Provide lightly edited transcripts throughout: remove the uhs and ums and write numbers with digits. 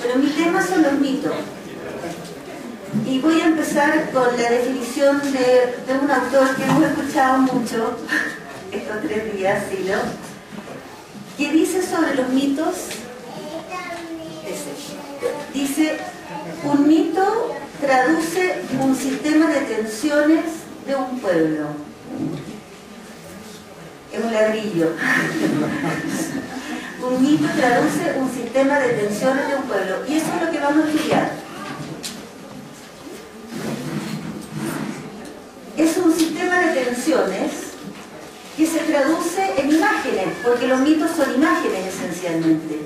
pero mi tema son los mitos. Y voy a empezar con la definición de un autor que hemos escuchado mucho estos 3 días, Silo, que dice sobre los mitos, dice, un mito traduce un sistema de tensiones de un pueblo. Es un ladrillo. Un mito traduce un sistema de tensiones de un pueblo. Y eso es lo que vamos a estudiar. Es un sistema de tensiones que se traduce en imágenes, porque los mitos son imágenes esencialmente.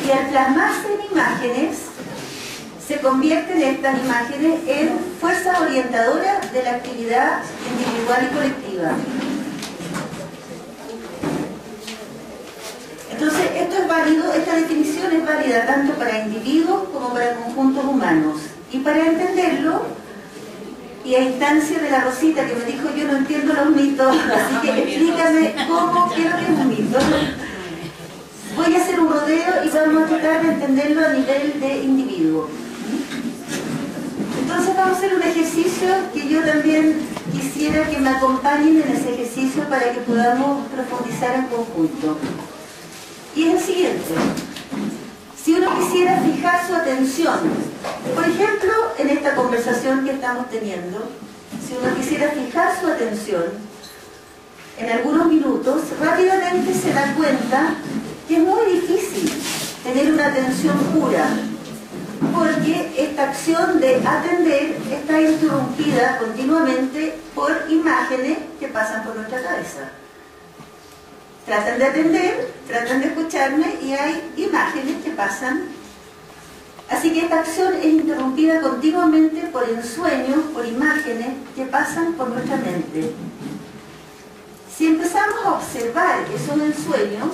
Y al plasmarse en imágenes, se convierten estas imágenes en fuerzas orientadoras de la actividad individual y colectiva. Entonces, esto es válido, esta definición es válida tanto para individuos como para conjuntos humanos. Y para entenderlo, y a instancia de la Rosita que me dijo, yo no entiendo los mitos, así que explícame cómo quiero que es un mito. Voy a hacer un rodeo y vamos a tratar de entenderlo a nivel de individuo. Entonces vamos a hacer un ejercicio que yo también quisiera que me acompañen en ese ejercicio para que podamos profundizar en conjunto. Y es el siguiente. Si uno quisiera fijar su atención, por ejemplo, en esta conversación que estamos teniendo, si uno quisiera fijar su atención en algunos minutos, rápidamente se da cuenta que es muy difícil tener una atención pura, porque esta acción de atender está interrumpida continuamente por imágenes que pasan por nuestra cabeza. Tratan de atender, tratan de escucharme y hay imágenes que pasan. Así que esta acción es interrumpida continuamente por ensueños, por imágenes que pasan por nuestra mente. Si empezamos a observar esos ensueños,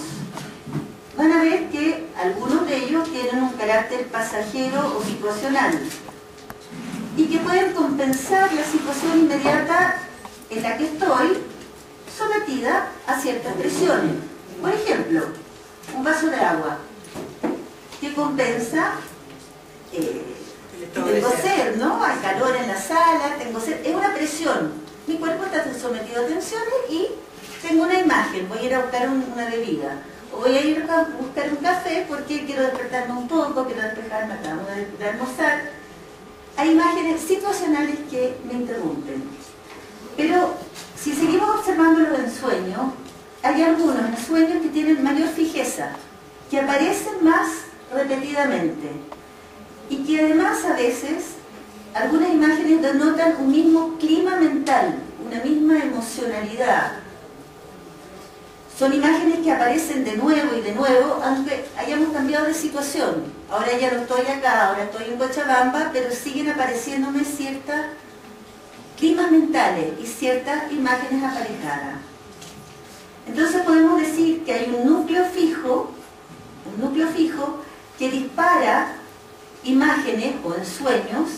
van a ver que algunos de ellos tienen un carácter pasajero o situacional y que pueden compensar la situación inmediata en la que estoy sometida a ciertas presiones. Por ejemplo, un vaso de agua que compensa tengo sed, ¿no? Hay calor en la sala, tengo sed, es una presión. Mi cuerpo está sometido a tensiones y tengo una imagen, voy a ir a buscar una bebida. O voy a ir a buscar un café porque quiero despertarme un poco, quiero despejarme, acabo de almorzar. Hay imágenes situacionales que me interrumpen. Pero si seguimos observando los ensueños, hay algunos ensueños que tienen mayor fijeza, que aparecen más repetidamente y que además a veces algunas imágenes denotan un mismo clima mental, una misma emocionalidad. Son imágenes que aparecen de nuevo y de nuevo, aunque hayamos cambiado de situación. Ahora ya no estoy acá, ahora estoy en Cochabamba, pero siguen apareciéndome ciertos climas mentales y ciertas imágenes aparejadas. Entonces podemos decir que hay un núcleo fijo que dispara imágenes o ensueños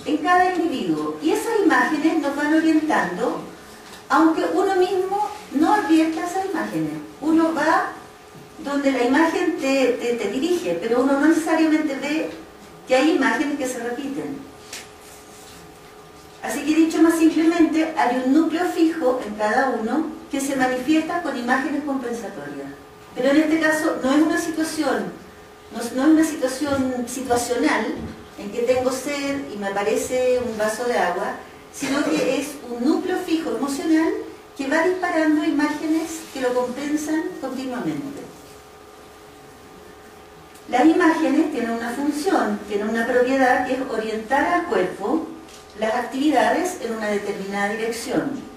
en cada individuo. Y esas imágenes nos van orientando, aunque uno mismo no advierta esas imágenes. Uno va donde la imagen te dirige, pero uno no necesariamente ve que hay imágenes que se repiten. Así que dicho más simplemente, hay un núcleo fijo en cada uno que se manifiesta con imágenes compensatorias. Pero en este caso no es una situación, no es una situación situacional en que tengo sed y me aparece un vaso de agua, sino que es un núcleo fijo emocional que va disparando imágenes que lo compensan continuamente. Las imágenes tienen una función, tienen una propiedad que es orientar al cuerpo las actividades en una determinada dirección.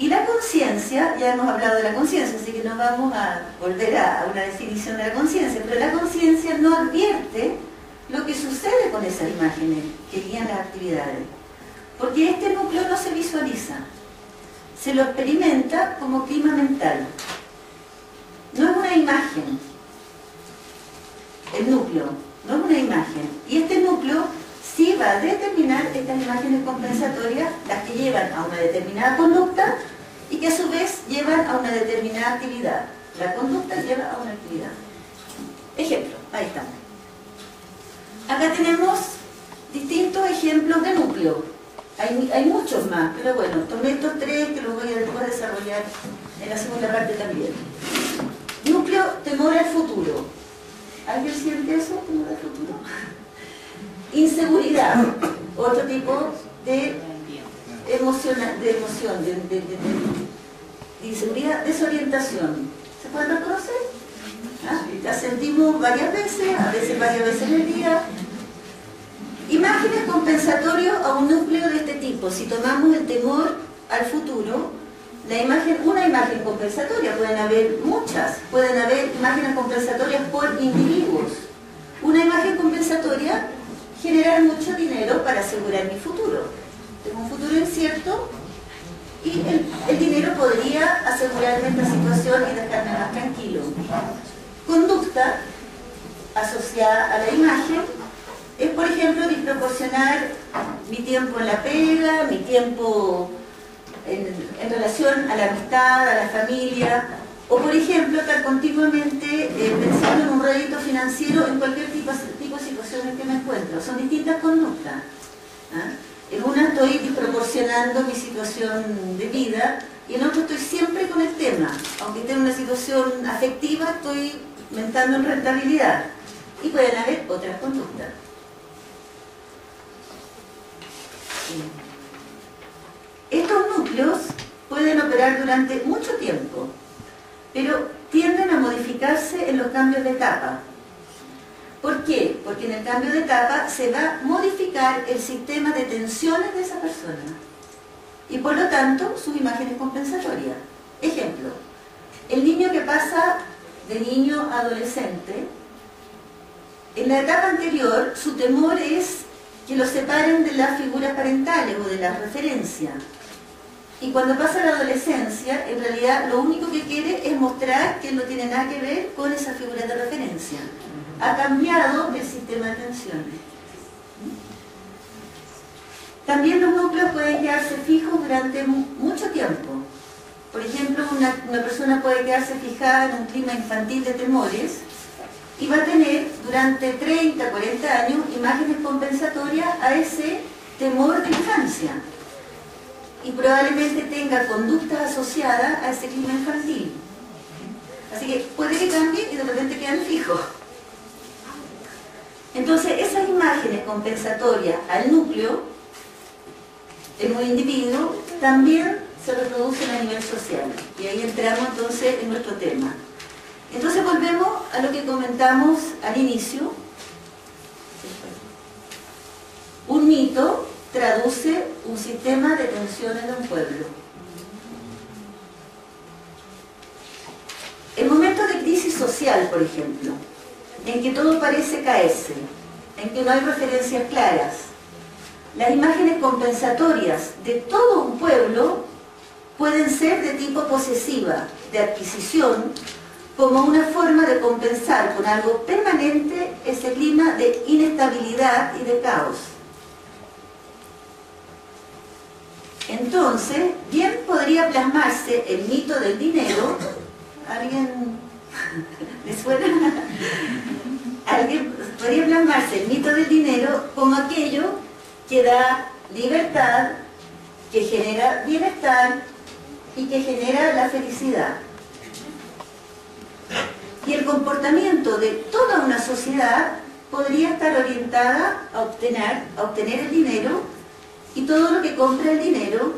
Y la conciencia, ya hemos hablado de la conciencia, así que no vamos a volver a una definición de la conciencia, pero la conciencia no advierte lo que sucede con esas imágenes que guían las actividades, porque este núcleo no se visualiza, se lo experimenta como clima mental. No es una imagen, el núcleo, no es una imagen, y este núcleo sí va a determinar estas imágenes compensatorias, las que llevan a una determinada conducta y que a su vez llevan a una determinada actividad. La conducta lleva a una actividad. Ejemplo, ahí estamos. Acá tenemos distintos ejemplos de núcleo. Hay muchos más, pero bueno, tomé estos tres que los voy a después desarrollar en la segunda parte también. Núcleo, temor al futuro. ¿Alguien siente eso? ¿Temor al futuro? Inseguridad, otro tipo de emoción, de inseguridad, desorientación. ¿Se pueden reconocer? ¿Ah? La sentimos varias veces, a veces varias veces en el día. Imágenes compensatorias a un núcleo de este tipo. Si tomamos el temor al futuro, una imagen compensatoria, pueden haber muchas, pueden haber imágenes compensatorias por individuos. Una imagen compensatoria, generar mucho dinero para asegurar mi futuro. Tengo un futuro incierto y el dinero podría asegurarme esta situación y dejarme más tranquilo. Conducta asociada a la imagen es, por ejemplo, desproporcionar mi tiempo en la pega, mi tiempo en relación a la amistad, a la familia, o por ejemplo, estar continuamente pensando en un rédito financiero en cualquier tipo de situación en que me encuentro. Son distintas conductas. ¿Ah? En una estoy desproporcionando mi situación de vida y en otra estoy siempre con el tema. Aunque esté en una situación afectiva, estoy aumentando en rentabilidad. Y pueden haber otras conductas. Estos núcleos pueden operar durante mucho tiempo, pero tienden a modificarse en los cambios de etapa. ¿Por qué? Porque en el cambio de etapa se va a modificar el sistema de tensiones de esa persona y por lo tanto sus imágenes compensatorias. Ejemplo, el niño que pasa de niño a adolescente, en la etapa anterior su temor es que lo separen de las figuras parentales o de la referencia. Y cuando pasa a la adolescencia, en realidad lo único que quiere es mostrar que no tiene nada que ver con esa figura de referencia. Ha cambiado el sistema de tensiones. También los núcleos pueden quedarse fijos durante mucho tiempo. Por ejemplo, una persona puede quedarse fijada en un clima infantil de temores y va a tener durante 30, 40 años imágenes compensatorias a ese temor de infancia. Y probablemente tenga conductas asociadas a ese clima infantil. Así que puede que cambie y de repente quedan fijos. Entonces, esas imágenes compensatorias al núcleo, en un individuo, también se reproducen a nivel social. Y ahí entramos entonces en nuestro tema. Entonces volvemos a lo que comentamos al inicio. Un mito traduce un sistema de tensiones de un pueblo. En momentos de crisis social, por ejemplo, en que todo parece caerse, en que no hay referencias claras, las imágenes compensatorias de todo un pueblo pueden ser de tipo posesiva, de adquisición, como una forma de compensar con algo permanente ese clima de inestabilidad y de caos. Entonces, bien podría plasmarse el mito del dinero. ¿Alguien le suena? Alguien podría plasmarse el mito del dinero como aquello que da libertad, que genera bienestar y que genera la felicidad. Y el comportamiento de toda una sociedad podría estar orientada a obtener el dinero y todo lo que compra el dinero,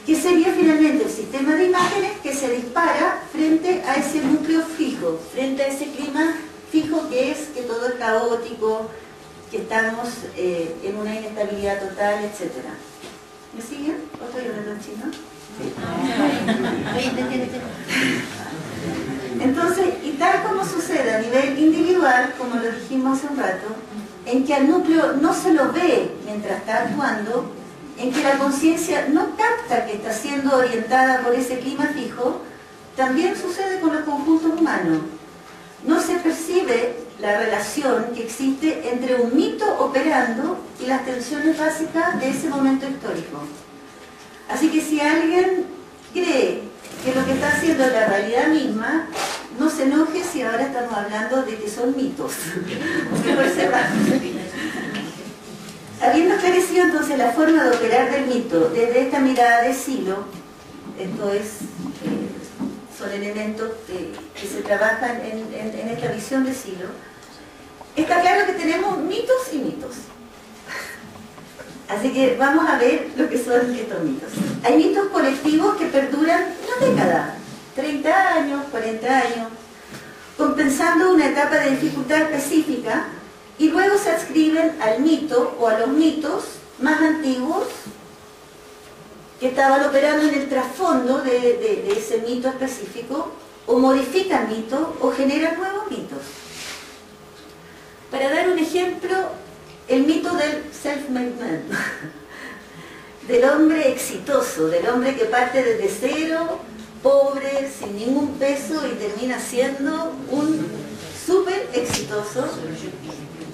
que sería finalmente el sistema de imágenes que se dispara frente a ese núcleo fijo, frente a ese clima fijo que es que todo es caótico, que estamos en una inestabilidad total, etc. ¿Me siguen? ¿O estoy hablando en chino? Entonces, y tal como sucede a nivel individual, como lo dijimos hace un rato, en que al núcleo no se lo ve mientras está actuando, en que la conciencia no capta que está siendo orientada por ese clima fijo, también sucede con los conjuntos humanos. No se percibe la relación que existe entre un mito operando y las tensiones básicas de ese momento histórico. Así que si alguien cree que lo que está haciendo es la realidad misma, no se enoje si ahora estamos hablando de que son mitos. Mejor cerramos. Habiendo esclarecido entonces la forma de operar del mito desde esta mirada de Silo, esto es, son elementos que se trabajan en esta visión de Silo, está claro que tenemos mitos y mitos. Así que vamos a ver lo que son estos mitos. Hay mitos colectivos que perduran una década, 30 años, 40 años, compensando una etapa de dificultad específica, y luego se adscriben al mito o a los mitos más antiguos que estaban operando en el trasfondo de ese mito específico, o modifican mitos o generan nuevos mitos. Para dar un ejemplo, el mito del self-made man, del hombre exitoso, del hombre que parte desde cero, pobre, sin ningún peso y termina siendo un súper exitoso,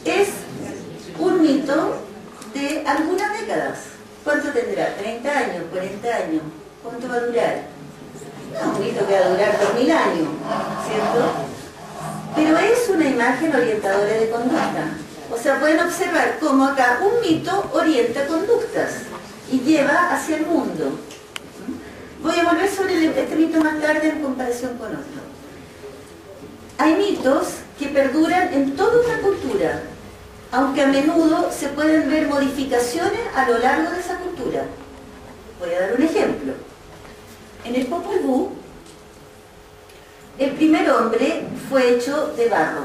es un mito de algunas décadas. ¿Cuánto tendrá? ¿30 años? ¿40 años? ¿Cuánto va a durar? No, un mito que va a durar 2000 años, ¿cierto? Pero es una imagen orientadora de conducta. O sea, pueden observar cómo acá un mito orienta conductas y lleva hacia el mundo. Voy a volver sobre este mito más tarde en comparación con otro. Hay mitos que perduran en toda una cultura, aunque a menudo se pueden ver modificaciones a lo largo de esa cultura. Voy a dar un ejemplo. En el Popol Vuh, el primer hombre fue hecho de barro.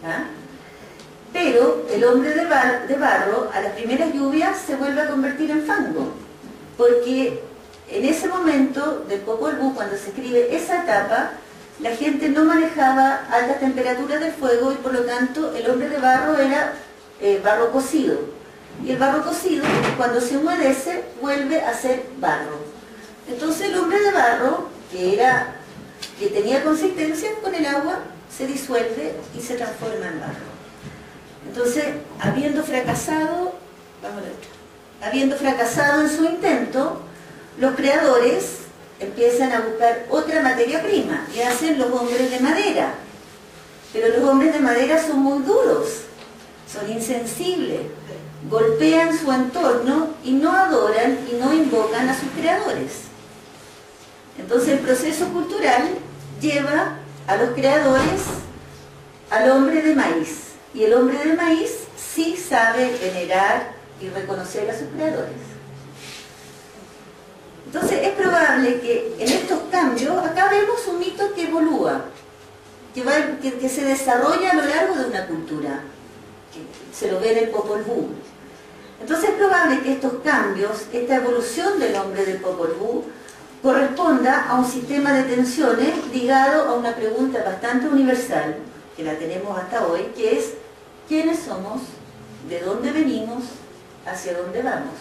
¿Ah? Pero el hombre de barro, a las primeras lluvias, se vuelve a convertir en fango. Porque en ese momento del Popol Vuh, cuando se escribe esa etapa, la gente no manejaba altas temperaturas del fuego y por lo tanto el hombre de barro era barro cocido. Y el barro cocido, cuando se humedece, vuelve a ser barro. Entonces el hombre de barro, que tenía consistencia con el agua, se disuelve y se transforma en barro. Entonces, habiendo fracasado en su intento, los creadores empiezan a buscar otra materia prima y hacen los hombres de madera. Pero los hombres de madera son muy duros, son insensibles, golpean su entorno y no adoran y no invocan a sus creadores. Entonces el proceso cultural lleva a los creadores al hombre de maíz. Y el hombre de maíz sí sabe venerar y reconocer a sus creadores. Entonces es probable que en estos cambios, acá vemos un mito que evolúa, que se desarrolla a lo largo de una cultura, que se lo ve en el Popol Vuh. Entonces es probable que estos cambios, esta evolución del hombre del Popol Vuh, corresponda a un sistema de tensiones ligado a una pregunta bastante universal, que la tenemos hasta hoy, que es ¿quiénes somos? ¿De dónde venimos? ¿Hacia dónde vamos?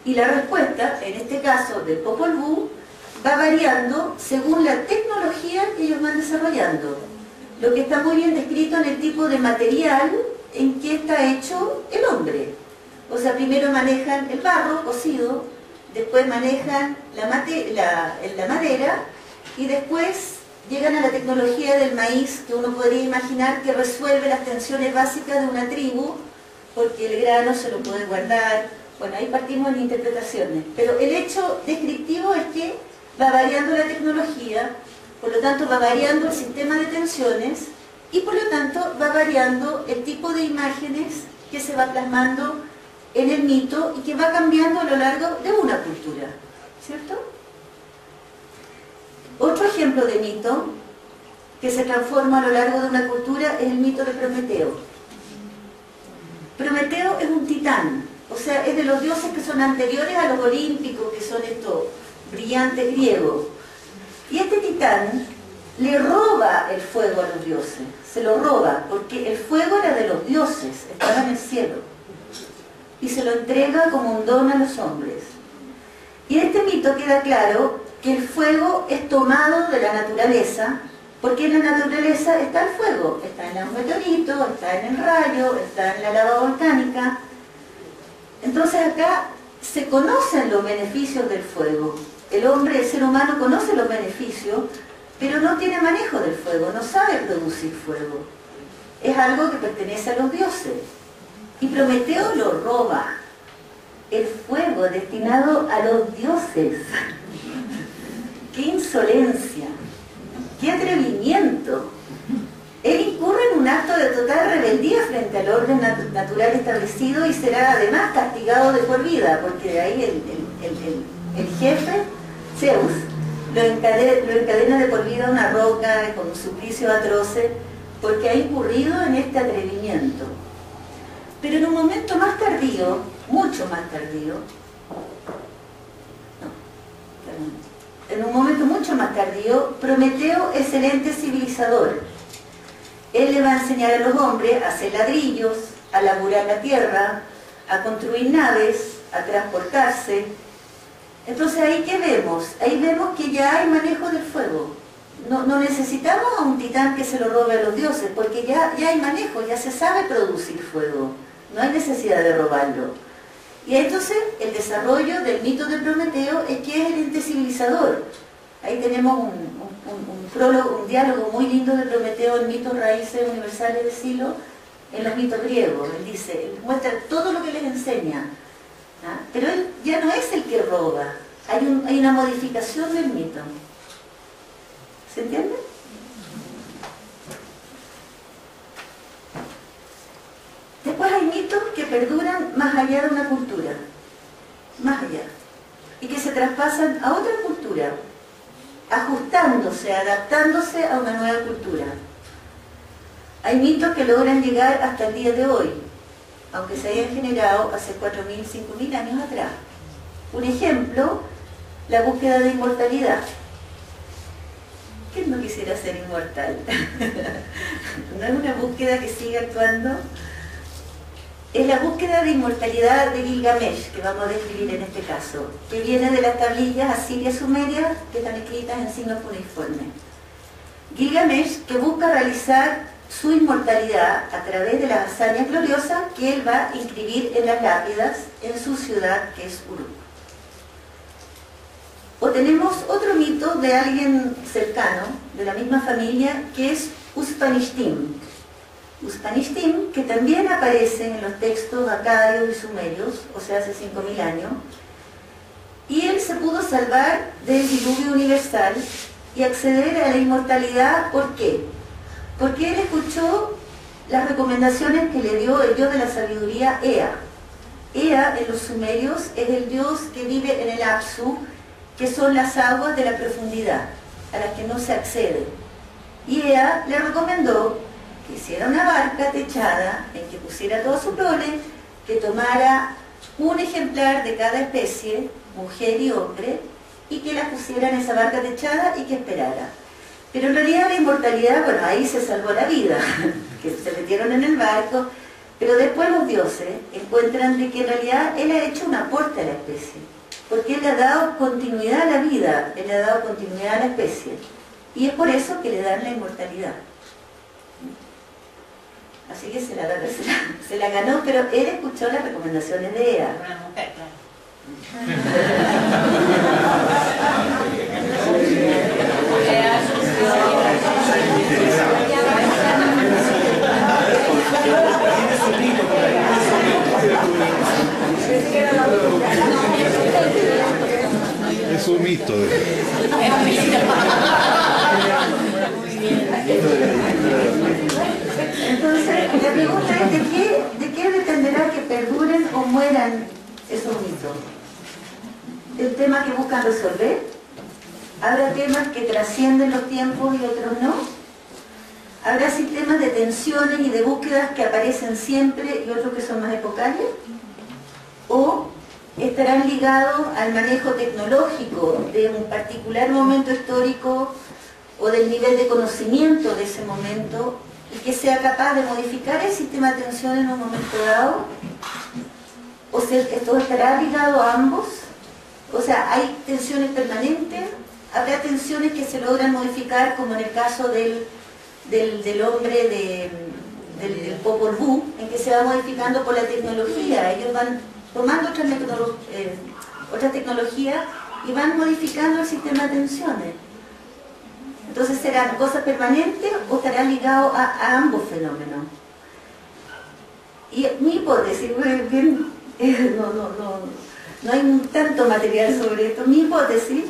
Y la respuesta, en este caso del Popol Vuh, va variando según la tecnología que ellos van desarrollando. Lo que está muy bien descrito en el tipo de material en que está hecho el hombre. O sea, primero manejan el barro cocido, después manejan la madera y después llegan a la tecnología del maíz, que uno podría imaginar que resuelve las tensiones básicas de una tribu, porque el grano se lo puede guardar. Bueno, ahí partimos en interpretaciones, pero el hecho descriptivo es que va variando la tecnología, por lo tanto va variando el sistema de tensiones y por lo tanto va variando el tipo de imágenes que se va plasmando en el mito y que va cambiando a lo largo de una cultura, ¿cierto? Otro ejemplo de mito que se transforma a lo largo de una cultura es el mito de Prometeo. Prometeo es un titán, o sea, es de los dioses que son anteriores a los olímpicos, que son estos brillantes griegos. Y este titán le roba el fuego a los dioses, se lo roba, porque el fuego era de los dioses, estaba en el cielo, y se lo entrega como un don a los hombres. Y en este mito queda claro que el fuego es tomado de la naturaleza, porque en la naturaleza está el fuego, está en los meteoritos, está en el rayo, está en la lava volcánica. Entonces acá se conocen los beneficios del fuego. El hombre, el ser humano conoce los beneficios, pero no tiene manejo del fuego, no sabe producir fuego. Es algo que pertenece a los dioses. Y Prometeo lo roba, el fuego destinado a los dioses. ¡Qué insolencia! ¡Qué atrevimiento! Él incurre en un acto de total rebeldía frente al orden natural establecido y será además castigado de por vida, porque de ahí el jefe, Zeus, lo encadena de por vida a una roca con un suplicio atroce, porque ha incurrido en este atrevimiento. Pero en un momento más tardío, mucho más tardío, en un momento mucho más tardío, Prometeo es el ente civilizador. Él le va a enseñar a los hombres a hacer ladrillos, a laburar la tierra, a construir naves, a transportarse. Entonces ahí ¿qué vemos? Ahí vemos que ya hay manejo del fuego. No necesitamos a un titán que se lo robe a los dioses, porque ya hay manejo, ya se sabe producir fuego. No hay necesidad de robarlo. Y entonces el desarrollo del mito de Prometeo es que es el ente civilizador. Ahí tenemos un prólogo, un diálogo muy lindo de Prometeo en Mitos Raíces Universales de Silo, en los mitos griegos. Él dice, él muestra todo lo que les enseña, ¿ah? Pero él ya no es el que roba, hay una modificación del mito. ¿Se entiende? Después hay mitos que perduran más allá de una cultura, más allá, y que se traspasan a otra cultura, ajustándose, adaptándose a una nueva cultura. Hay mitos que logran llegar hasta el día de hoy, aunque se hayan generado hace 4.000, 5.000 años atrás. Un ejemplo, la búsqueda de inmortalidad. ¿Quién no quisiera ser inmortal? No es una búsqueda que sigue actuando. Es la búsqueda de inmortalidad de Gilgamesh, que vamos a describir en este caso, que viene de las tablillas asirias sumerias que están escritas en signos cuneiformes. Gilgamesh, que busca realizar su inmortalidad a través de las hazañas gloriosas que él va a inscribir en las lápidas en su ciudad, que es Uruk. O tenemos otro mito de alguien cercano, de la misma familia, que es Uspanishtim. Uspanishtim, que también aparece en los textos acadios y sumerios, o sea, hace 5.000 años, y él se pudo salvar del diluvio universal y acceder a la inmortalidad. ¿Por qué? Porque él escuchó las recomendaciones que le dio el dios de la sabiduría, Ea. Ea, en los sumerios, es el dios que vive en el Apsu, que son las aguas de la profundidad, a las que no se accede. Y Ea le recomendó que hiciera una barca techada en que pusiera toda su prole, que tomara un ejemplar de cada especie, mujer y hombre, y que la pusiera en esa barca techada y que esperara. Pero en realidad la inmortalidad, bueno, ahí se salvó la vida, que se metieron en el barco, pero después los dioses encuentran de que en realidad él ha hecho un aporte a la especie, porque él le ha dado continuidad a la vida, él le ha dado continuidad a la especie, y es por eso que le dan la inmortalidad. Así que se la ganó, pero él escuchó las recomendaciones de Ea. Una mujer, claro. Es un mito. Entonces, la pregunta es ¿de qué dependerá que perduren o mueran esos mitos? ¿El tema que buscan resolver? ¿Habrá temas que trascienden los tiempos y otros no? ¿Habrá sistemas de tensiones y de búsquedas que aparecen siempre y otros que son más epocales? ¿O estarán ligados al manejo tecnológico de un particular momento histórico o del nivel de conocimiento de ese momento y que sea capaz de modificar el sistema de tensión en un momento dado? ¿O esto estará ligado a ambos? O sea, ¿hay tensiones permanentes? ¿Habrá tensiones que se logran modificar, como en el caso del hombre del Popol Vuh, en que se va modificando por la tecnología? Ellos van tomando otra tecnología y van modificando el sistema de tensiones. Entonces, ¿serán cosas permanentes o estarán ligados a ambos fenómenos? Y mi hipótesis, no hay tanto material sobre esto, mi hipótesis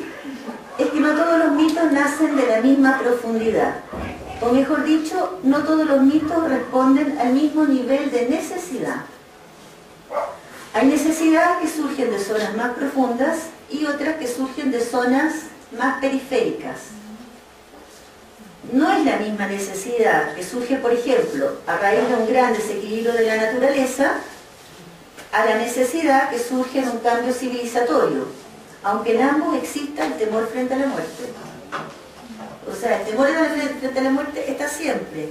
es que no todos los mitos nacen de la misma profundidad. O mejor dicho, no todos los mitos responden al mismo nivel de necesidad. Hay necesidades que surgen de zonas más profundas y otras que surgen de zonas más periféricas. No es la misma necesidad que surge, por ejemplo, a raíz de un gran desequilibrio de la naturaleza, a la necesidad que surge en un cambio civilizatorio, aunque en ambos exista el temor frente a la muerte. O sea, el temor frente a la muerte está siempre,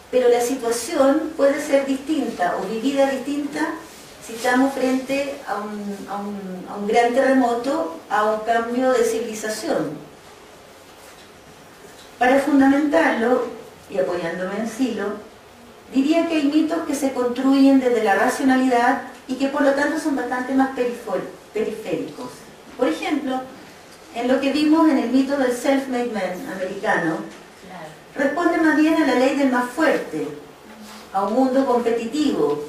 pero la situación puede ser distinta o vivida distinta si estamos frente a un gran terremoto, a un cambio de civilización. Para fundamentarlo, y apoyándome en Silo, diría que hay mitos que se construyen desde la racionalidad y que por lo tanto son bastante más periféricos. Por ejemplo, en lo que vimos en el mito del self-made man americano, responde más bien a la ley del más fuerte, a un mundo competitivo.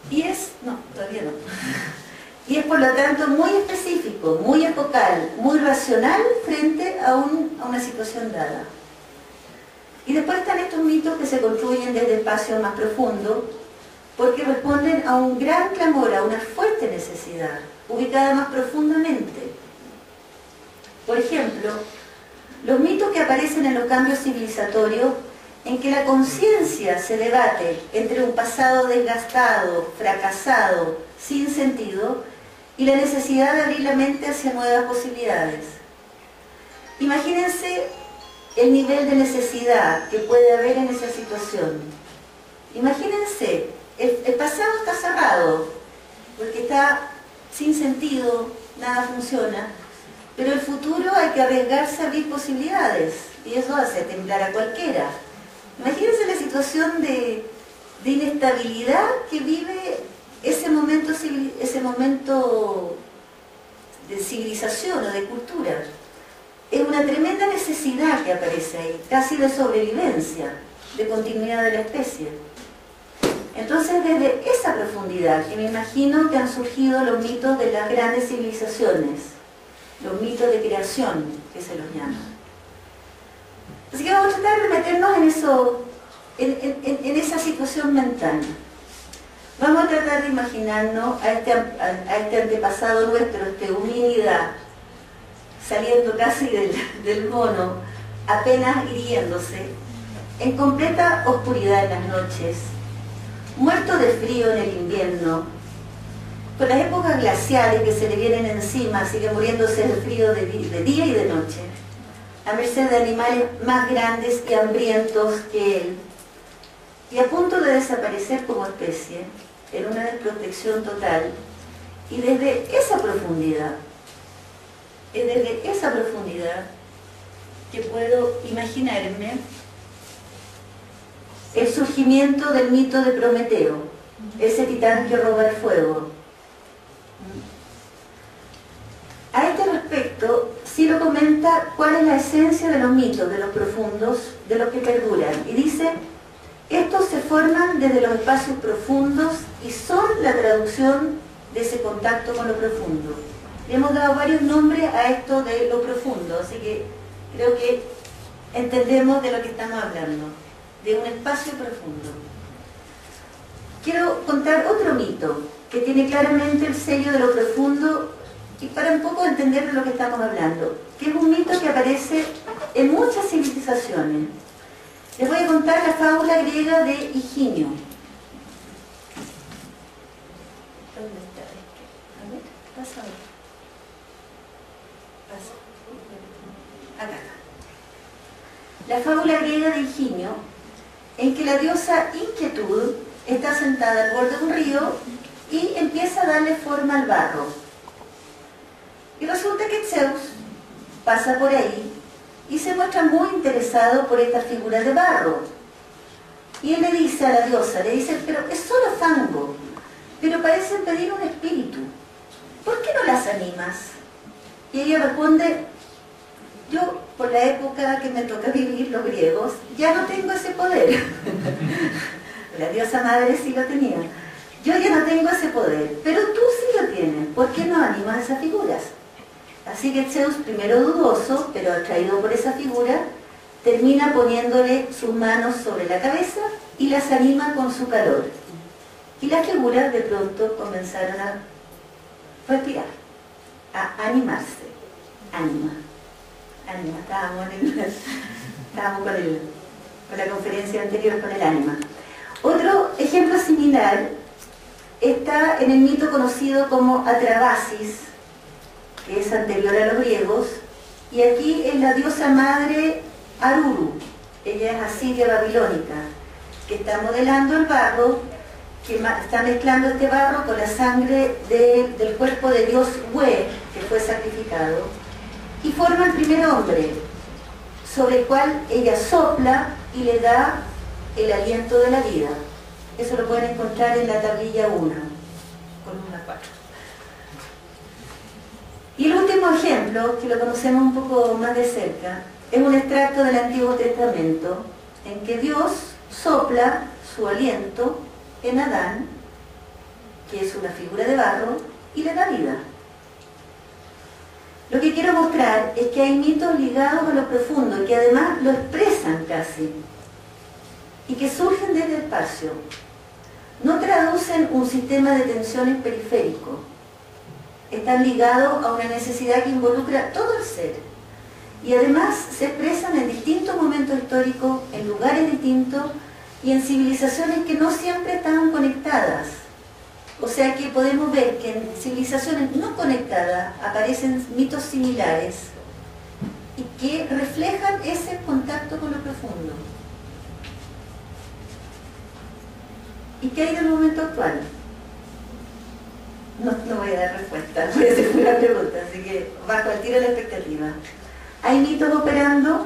Y es por lo tanto muy específico, muy epocal, muy racional frente a una situación dada. Y después están estos mitos que se construyen desde espacios más profundos, porque responden a un gran clamor, a una fuerte necesidad, ubicada más profundamente. Por ejemplo, los mitos que aparecen en los cambios civilizatorios, en que la conciencia se debate entre un pasado desgastado, fracasado, sin sentido, y la necesidad de abrir la mente hacia nuevas posibilidades. Imagínense el nivel de necesidad que puede haber en esa situación. Imagínense, el pasado está cerrado, porque está sin sentido, nada funciona, pero el futuro hay que arriesgarse a abrir posibilidades, y eso hace temblar a cualquiera. Imagínense la situación de inestabilidad que vive ese momento de civilización o de cultura. Es una tremenda necesidad que aparece ahí, casi de sobrevivencia, de continuidad de la especie. Entonces, desde esa profundidad, que me imagino que han surgido los mitos de las grandes civilizaciones, los mitos de creación, que se los llama. Así que vamos a tratar de meternos en esa situación mental. Vamos a tratar de imaginarnos a este antepasado nuestro, este hominida, saliendo casi del mono, apenas hiriéndose, en completa oscuridad en las noches, muerto de frío en el invierno, con las épocas glaciales que se le vienen encima, sigue muriéndose de frío de día y de noche, a merced de animales más grandes y hambrientos que él, y a punto de desaparecer como especie, en una desprotección total, y desde esa profundidad, que puedo imaginarme el surgimiento del mito de Prometeo, ese titán que roba el fuego. A este respecto, Silo comenta cuál es la esencia de los mitos, de los profundos, de los que perduran, y dice: estos se forman desde los espacios profundos y son la traducción de ese contacto con lo profundo. Le hemos dado varios nombres a esto de lo profundo, así que creo que entendemos de lo que estamos hablando, de un espacio profundo. Quiero contar otro mito que tiene claramente el sello de lo profundo y para un poco entender de lo que estamos hablando, que es un mito que aparece en muchas civilizaciones. Les voy a contar la fábula griega de Higinio. ¿Dónde está? A ver, pasa. Acá. La fábula griega de Higinio, en que la diosa Inquietud está sentada al borde de un río y empieza a darle forma al barro. Y resulta que Zeus pasa por ahí y se muestra muy interesado por esta figura de barro. Y él le dice a la diosa, le dice: pero es solo fango, pero parecen pedir un espíritu. ¿Por qué no las animas? Y ella responde: yo, por la época que me toca vivir, los griegos, ya no tengo ese poder. La diosa madre sí lo tenía. Yo ya no tengo ese poder, pero tú sí lo tienes. ¿Por qué no animas esas figuras? Así que Zeus, primero dudoso, pero atraído por esa figura, termina poniéndole sus manos sobre la cabeza y las anima con su calor. Y las figuras de pronto comenzaron a respirar, a animarse. Anima. Estábamos con la conferencia anterior con el ánima. Otro ejemplo similar está en el mito conocido como Atrabasis, que es anterior a los griegos, y aquí es la diosa madre Aruru. Ella es asiria babilónica, que está modelando el barro, que está mezclando este barro con la sangre del cuerpo de dios Hue, que fue sacrificado, y forma el primer hombre, sobre el cual ella sopla y le da el aliento de la vida. Eso lo pueden encontrar en la tablilla 1, columna 4. Y el último ejemplo, que lo conocemos un poco más de cerca, es un extracto del Antiguo Testamento, en que Dios sopla su aliento en Adán, que es una figura de barro, y le da vida. Lo que quiero mostrar es que hay mitos ligados a lo profundo, que además lo expresan casi, y que surgen desde el espacio. No traducen un sistema de tensiones periférico. Están ligados a una necesidad que involucra todo el ser. Y además se expresan en distintos momentos históricos, en lugares distintos y en civilizaciones que no siempre estaban conectadas. O sea que podemos ver que en civilizaciones no conectadas aparecen mitos similares y que reflejan ese contacto con lo profundo. ¿Y qué hay del momento actual? No voy a dar respuesta, voy a hacer una pregunta, así que bajo el tiro de la expectativa. ¿Hay mitos operando?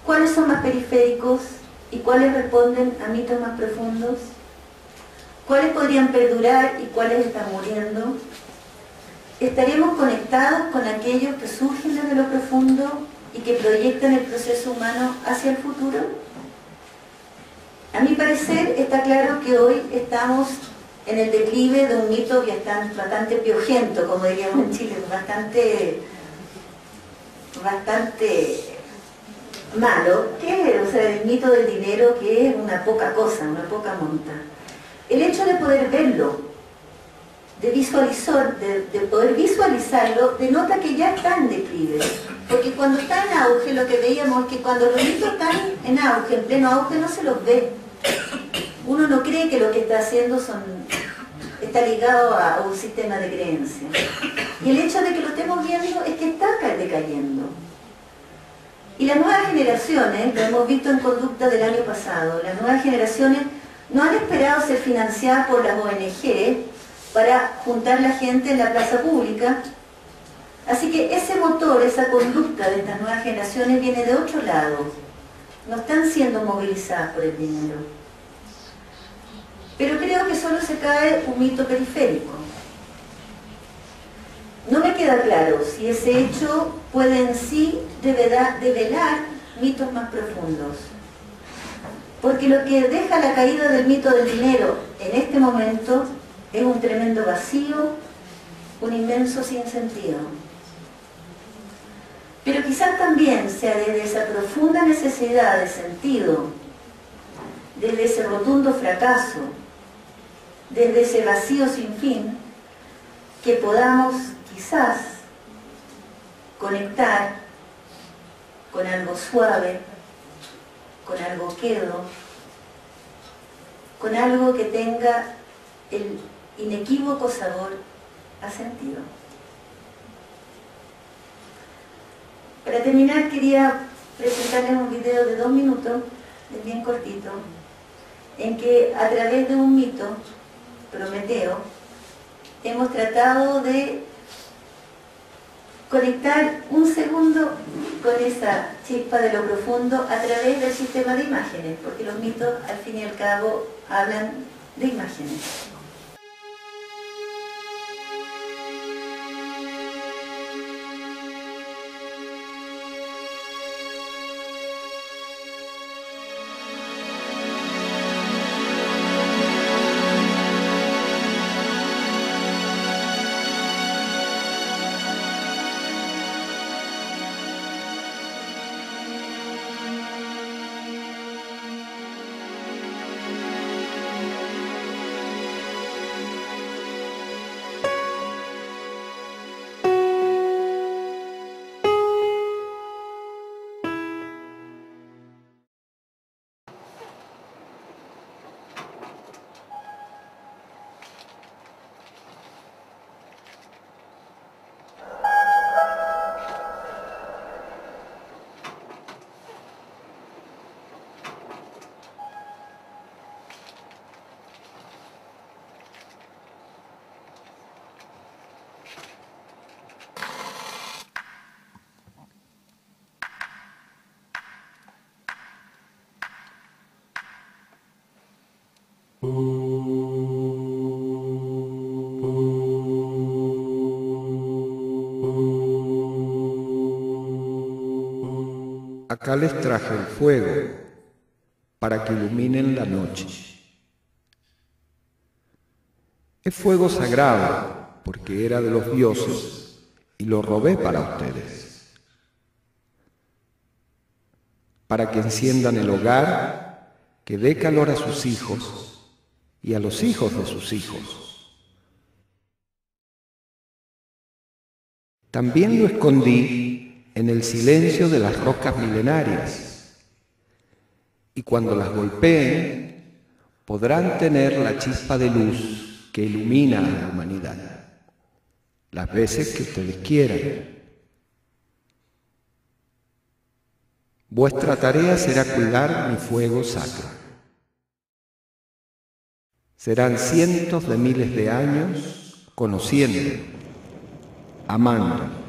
¿Cuáles son más periféricos y cuáles responden a mitos más profundos? ¿Cuáles podrían perdurar y cuáles están muriendo? ¿Estaremos conectados con aquellos que surgen desde lo profundo y que proyectan el proceso humano hacia el futuro? A mi parecer está claro que hoy estamos en el declive de un mito que está bastante piojento, como diríamos en Chile, bastante malo, que es, o sea, el mito del dinero, que es una poca cosa, una poca monta. El hecho de poder verlo, de poder visualizarlo, denota que ya está en declive. Porque cuando está en auge, lo que veíamos es que cuando los mitos están en auge, en pleno auge, no se los ve. Uno no cree que lo que está haciendo está ligado a un sistema de creencias. Y el hecho de que lo estemos viendo es que está decayendo. Y las nuevas generaciones, lo hemos visto en conducta del año pasado, las nuevas generaciones no han esperado ser financiadas por las ONG para juntar la gente en la plaza pública. Así que ese motor, esa conducta de estas nuevas generaciones viene de otro lado. No están siendo movilizadas por el dinero. Pero creo que solo se cae un mito periférico. No me queda claro si ese hecho puede en sí develar mitos más profundos. Porque lo que deja la caída del mito del dinero en este momento es un tremendo vacío, un inmenso sinsentido. Pero quizás también sea desde esa profunda necesidad de sentido, desde ese rotundo fracaso, desde ese vacío sin fin, que podamos quizás conectar con algo suave, con algo quedo, con algo que tenga el inequívoco sabor a sentido. Para terminar, quería presentarles un video de 2 minutos, es bien cortito, en que a través de un mito, Prometeo, hemos tratado de conectar un segundo con esa chispa de lo profundo a través del sistema de imágenes, porque los mitos al fin y al cabo hablan de imágenes. Acá les traje el fuego para que iluminen la noche. Es fuego sagrado porque era de los dioses y lo robé para ustedes, para que enciendan el hogar, que dé calor a sus hijos y a los hijos de sus hijos. También lo escondí en el silencio de las rocas milenarias, y cuando las golpeen, podrán tener la chispa de luz que ilumina a la humanidad, las veces que ustedes quieran. Vuestra tarea será cuidar mi fuego sacro. Serán cientos de miles de años conociendo, amando,